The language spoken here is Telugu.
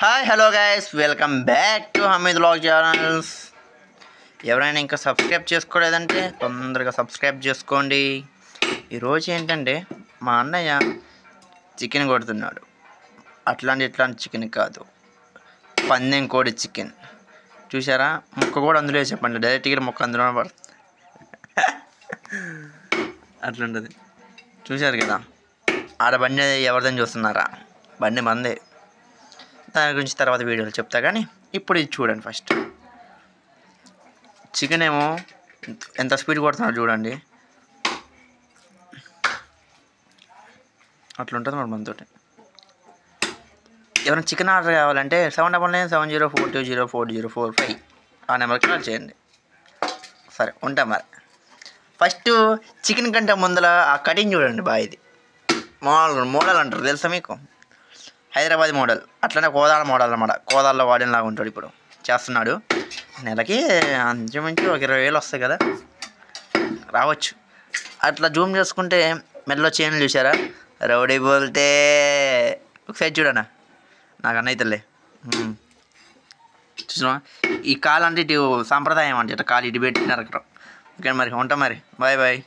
Hi hello guys, welcome back to Hameed vlog channels. ఎవరైనా ఇంకా సబ్స్క్రైబ్ చేసుకోలేదంటే తొందరగా సబ్స్క్రైబ్ చేసుకోండి. ఈరోజు ఏంటంటే మా అన్నయ్య చికెన్ కొడుతున్నాడు. ఇట్లాంటి చికెన్ కాదు, పందెం కోడి చికెన్. చూసారా, ముక్క కూడా అందులో చెప్పండి, డైరెక్ట్గా ముక్క అందులో పడుతుంది. అట్లుంటుంది. చూశారు కదా, ఆడ బండి ఎవరిదని చూస్తున్నారా? బండి మందే. దాని గురించి తర్వాత వీడియోలో చెప్తా, కానీ ఇప్పుడు ఇది చూడండి. ఫస్ట్ చికెన్ ఏమో ఎంత స్పీడ్ కొడుతున్నాడు చూడండి. అట్లుంటుంది మరి మనతోటి. ఎవరైనా చికెన్ ఆర్డర్ కావాలంటే 7997042040445 ఆ నెంబర్కి కాల్ చేయండి. సరే, ఉంటాం మరి. ఫస్ట్ చికెన్ కంటే ముందర ఆ కటింగ్ చూడండి. ఇది మోడల్ అంటారు, తెలుసా మీకు? హైదరాబాద్ మోడల్, అట్లనే కోదాడ మోడల్ అన్నమాట. కోదాడలో వాడినలాగా ఉంటాడు. ఇప్పుడు చేస్తున్నాడు. నెలకి అంచుమించు ఒక 20,000 వస్తాయి కదా, రావచ్చు. అట్లా జూమ్ చేసుకుంటే మెడలో చైన్లు చూసారా? రౌడీ బోల్తే. ఒకసారి చూడనా, నాకు అన్నయితలే. చూసినా, ఈ కాలు అంటే ఇటు సాంప్రదాయం అంటే ఇట్లా కాలు ఇటు పెట్టినారు అక్కడ. ఓకే మరి, ఉంటాం మరి. Bye bye.